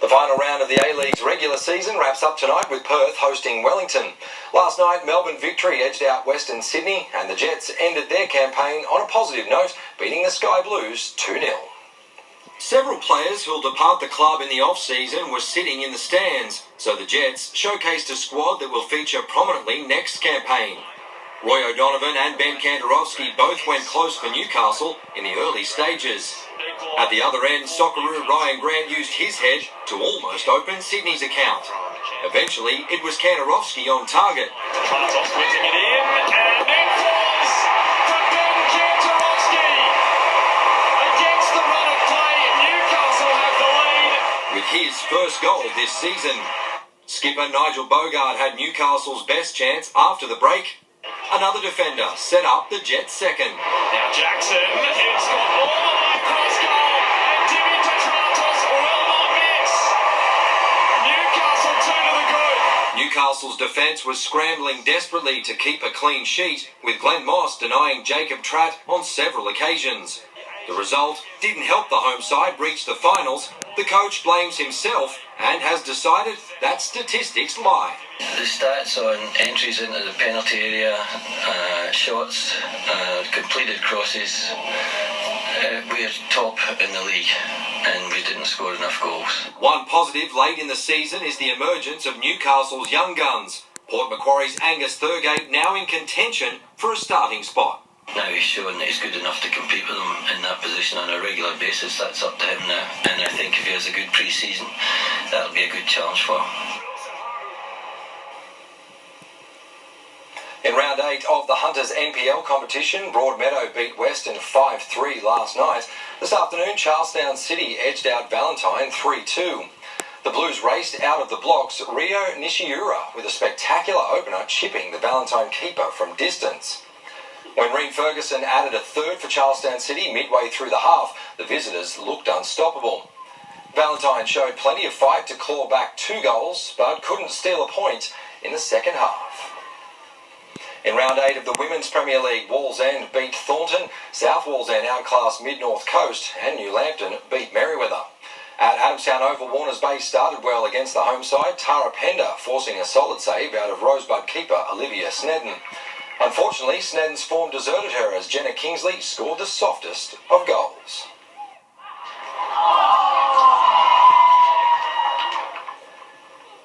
The final round of the A-League's regular season wraps up tonight with Perth hosting Wellington. Last night, Melbourne Victory edged out Western Sydney and the Jets ended their campaign on a positive note, beating the Sky Blues 2-0. Several players who'll depart the club in the off-season were sitting in the stands, so the Jets showcased a squad that will feature prominently next campaign. Roy O'Donovan and Ben Kantarowski both went close for Newcastle in the early stages. At the other end, Socceroo Ryan Grant used his head to almost open Sydney's account. Eventually, it was Kantarowski on target. Trantos putting it in, and it falls for Ben Kantarowski. Against the run of play, Newcastle have the lead. With his first goal this season, skipper Nigel Bogart had Newcastle's best chance after the break. Another defender set up the Jets' second. Now Jackson, it's got all the way across goal, and Dimitar Trantos will not miss. Newcastle turn to the good. Newcastle's defence was scrambling desperately to keep a clean sheet, with Glenn Moss denying Jacob Tratt on several occasions. The result didn't help the home side reach the finals. The coach blames himself and has decided that statistics lie. The stats on entries into the penalty area, shots, completed crosses, we're top in the league and we didn't score enough goals. One positive late in the season is the emergence of Newcastle's young guns. Port Macquarie's Angus Thurgate now in contention for a starting spot. Now he's shown that he's good enough to compete with them in that position on a regular basis. That's up to him now, and I think if he has a good pre-season, that'll be a good challenge for him. In round 8 of the Hunters NPL competition, Broadmeadow beat Western 5-3 last night. This afternoon, Charlestown City edged out Valentine 3-2. The Blues raced out of the blocks Rio Nishiura with a spectacular opener, chipping the Valentine keeper from distance. When Reed Ferguson added a third for Charlestown City midway through the half, the visitors looked unstoppable. Valentine showed plenty of fight to claw back 2 goals, but couldn't steal a point in the second half. In round 8 of the Women's Premier League, Wallsend beat Thornton, South Wallsend outclassed Mid-North Coast, and New Lambton beat Merriweather. At Adamstown Oval, Warners Bay started well against the home side, Tara Pender forcing a solid save out of Rosebud keeper Olivia Snedden. Unfortunately, Snedden's form deserted her as Jenna Kingsley scored the softest of goals.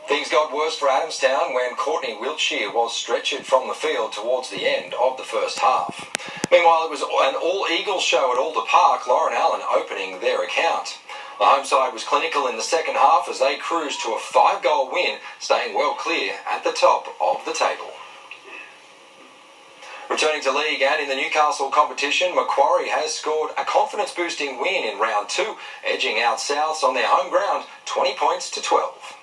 Things got worse for Adamstown when Courtney Wiltshire was stretchered from the field towards the end of the first half. Meanwhile, it was an all-Eagles show at Alder Park, Lauren Allen opening their account. The home side was clinical in the second half as they cruised to a 5-goal win, staying well clear at the top of the table. Returning to league and in the Newcastle competition, Macquarie has scored a confidence-boosting win in round 2, edging out Souths on their home ground 20 points to 12.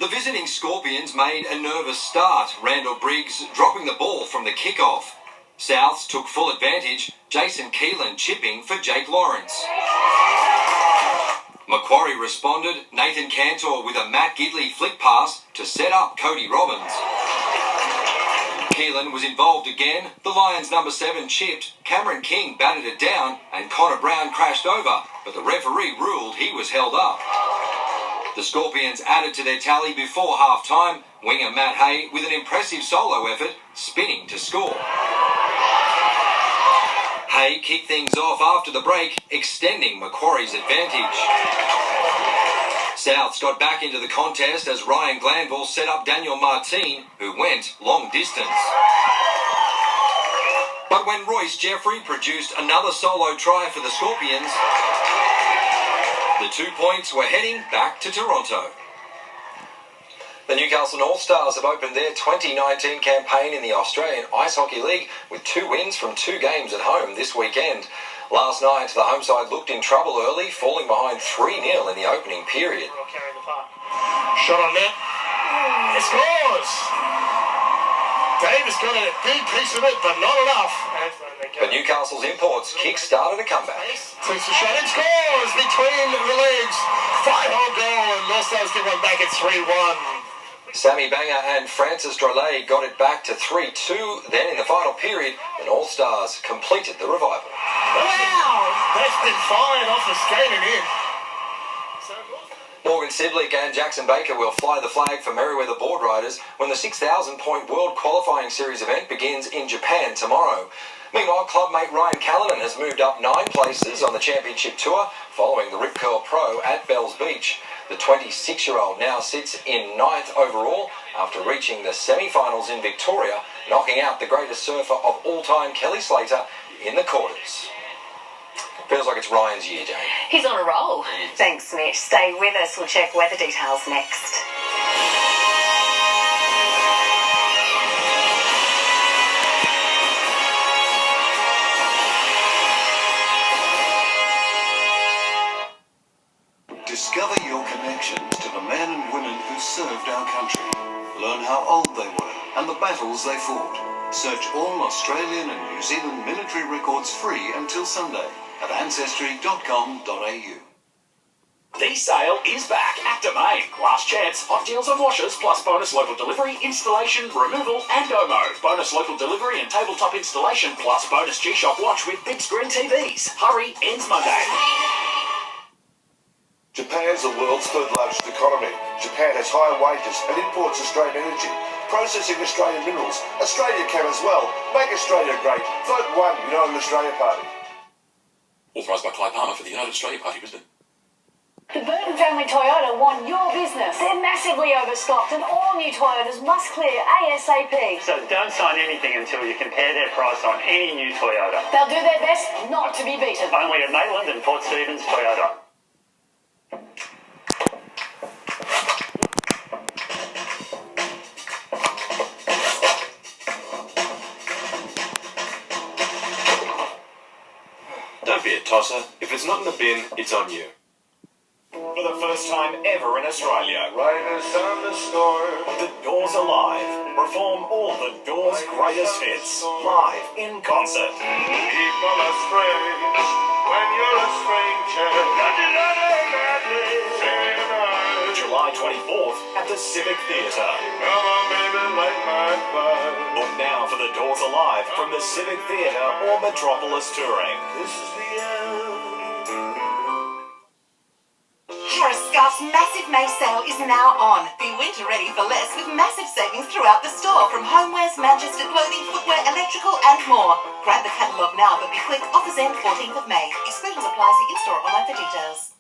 The visiting Scorpions made a nervous start, Randall Briggs dropping the ball from the kick-off. Souths took full advantage, Jason Keelan chipping for Jake Lawrence. Macquarie responded, Nathan Cantor with a Matt Gidley flick pass to set up Cody Robbins. Keelan was involved again, the Lions' number 7 chipped, Cameron King batted it down and Connor Brown crashed over, but the referee ruled he was held up. The Scorpions added to their tally before half-time, winger Matt Hay with an impressive solo effort, spinning to score. Hay kicked things off after the break, extending Macquarie's advantage. Souths got back into the contest as Ryan Glanville set up Daniel Martin, who went long distance. But when Royce Jeffrey produced another solo try for the Scorpions, the 2 points were heading back to Toronto. The Newcastle North Stars have opened their 2019 campaign in the Australian Ice Hockey League with 2 wins from 2 games at home this weekend. Last night, the home side looked in trouble early, falling behind 3-0 in the opening period. Shot on net. It scores! Davis got a big piece of it, but not enough. But Newcastle's imports kick-started a comeback. Takes the shot and scores between the legs. 5-hole goal, and North Stars get one back at 3-1. Sammy Banger and Francis Drolet got it back to 3-2. Then in the final period, the North Stars completed the revival. Wow! That's been fine off the skate and in. Morgan Sidlick and Jackson Baker will fly the flag for Merriweather board riders when the 6,000-point World Qualifying Series event begins in Japan tomorrow. Meanwhile, clubmate Ryan Callanan has moved up 9 places on the championship tour following the Rip Curl Pro at Bells Beach. The 26-year-old now sits in 9th overall after reaching the semi-finals in Victoria, knocking out the greatest surfer of all time, Kelly Slater, in the quarters. Feels like it's Ryan's year, Jane. He's on a roll. Thanks, Mitch. Stay with us. We'll check weather details next. Discover your connections to the men and women who served our country. Learn how old they were and the battles they fought. Search all Australian and New Zealand military records free until Sunday at ancestry.com.au. The sale is back at Domain. Last chance, hot deals on washers, plus bonus local delivery, installation, removal and OMO. Bonus local delivery and tabletop installation, plus bonus G-Shock watch with big screen TVs. Hurry, ends Monday. Japan's the world's third largest economy. Japan has higher wages and imports Australian energy, processing Australian minerals. Australia can as well. Make Australia great. Vote 1 United Australia Party. Authorised by Clive Palmer for the United Australia Party, Brisbane. The Burton family Toyota won your business. They're massively overstocked and all new Toyotas must clear ASAP. So don't sign anything until you compare their price on any new Toyota. They'll do their best not to be beaten. Only at Maitland and Port Stephens Toyota. Don't be a tosser. If it's not in the bin, it's on you. For the first time ever in Australia, Raiders on the score. The Doors are live. Perform all the Doors' greatest hits live in concert. People are strange when you're a stranger. July 24th at the Civic Theatre. Come on, baby, like my blood. Book now for the Doors are live from the Civic Theatre or Metropolis Touring. This is the end. Harris Scarf's massive May sale is now on. Be winter ready for less with massive savings throughout the store from homewares, Manchester clothing, footwear, electrical and more. Grab the catalogue now, but be quick. Offers end 14th of May. Exclusions apply. See in-store online for details.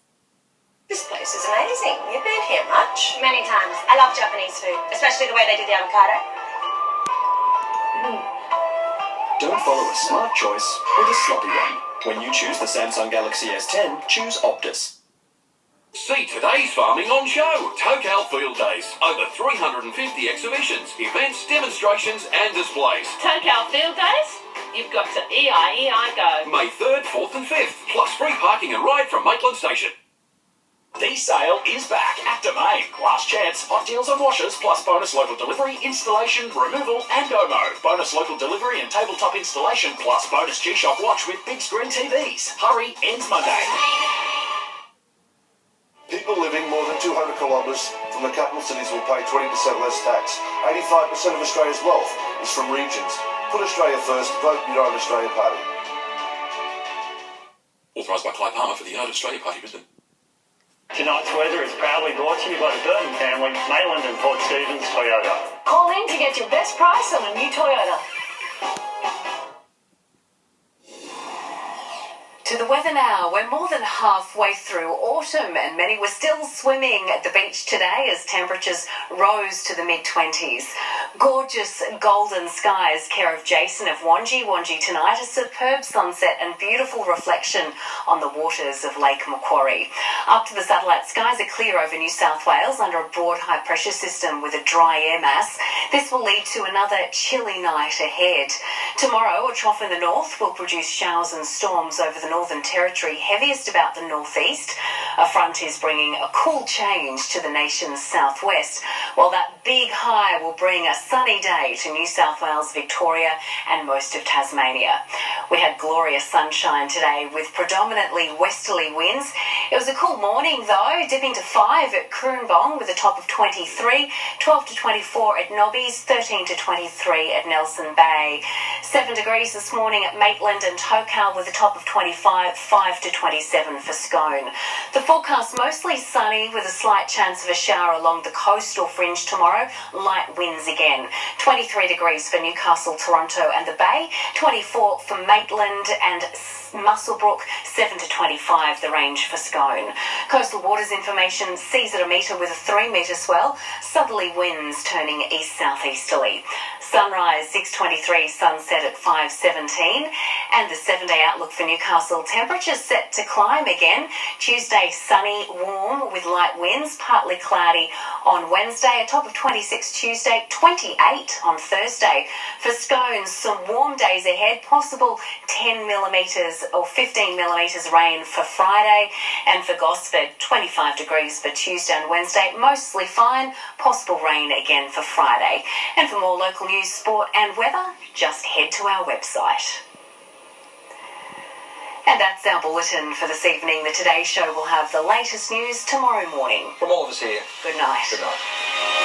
This place is amazing. You've been here much? Many times. I love Japanese food, especially the way they do the avocado. Don't follow a smart choice with a sloppy one. When you choose the Samsung Galaxy S10, choose Optus. See today's farming on show. Tocal Field Days. Over 350 exhibitions, events, demonstrations and displays. Tocal Field Days? You've got to EIEI go. May 3rd, 4th and 5th. Plus free parking and ride from Maitland Station. The sale is back at Domain. Last chance, hot deals on washers, plus bonus local delivery, installation, removal and OMO. Bonus local delivery and tabletop installation, plus bonus G-Shock watch with big screen TVs. Hurry, ends Monday. People living more than 200 kilometres from the capital cities will pay 20% less tax. 85% of Australia's wealth is from regions. Put Australia first. Vote United Australia Party. Authorised by Clive Palmer for the United Australia Party, Brisbane. Tonight's weather is proudly brought to you by the Burton family, Maitland and Port Stephens Toyota. Call in to get your best price on a new Toyota. To the weather now. We're more than halfway through autumn and many were still swimming at the beach today as temperatures rose to the mid-20s. Gorgeous golden skies, care of Jason of Wangi. Wangi tonight, a superb sunset and beautiful reflection on the waters of Lake Macquarie. Up to the satellite, skies are clear over New South Wales under a broad high pressure system with a dry air mass. This will lead to another chilly night ahead. Tomorrow, a trough in the north will produce showers and storms over the Northern Territory, heaviest about the northeast. A front is bringing a cool change to the nation's southwest, while that big high will bring a sunny day to New South Wales, Victoria and most of Tasmania. We had glorious sunshine today with predominantly westerly winds. It was a cool morning though, dipping to 5 at Coorambong with a top of 23, 12 to 24 at Nobbies, 13 to 23 at Nelson Bay. 7 degrees this morning at Maitland and Tocal with a top of 25, 5 to 27 for Scone. The Forecast mostly sunny with a slight chance of a shower along the coastal fringe tomorrow. Light winds again. 23 degrees for Newcastle, Toronto and the Bay. 24 for Maitland and Muswellbrook, 7 to 25 the range for Scone. Coastal waters information seas at a metre with a 3 metre swell. Southerly winds turning east-southeasterly. Sunrise 6:23, sunset at 5:17. And the 7-day outlook for Newcastle, temperatures set to climb again. Tuesday sunny, warm with light winds, partly cloudy on Wednesday, a top of 26 Tuesday, 28 on Thursday. For Scone, some warm days ahead, possible 10 millimetres or 15 millimetres rain for Friday. And for Gosford, 25 degrees for Tuesday and Wednesday, mostly fine, possible rain again for Friday. And for more local news, sport and weather, just head to our website. And that's our bulletin for this evening. The Today Show will have the latest news tomorrow morning. From all of us here. Good night. Good night.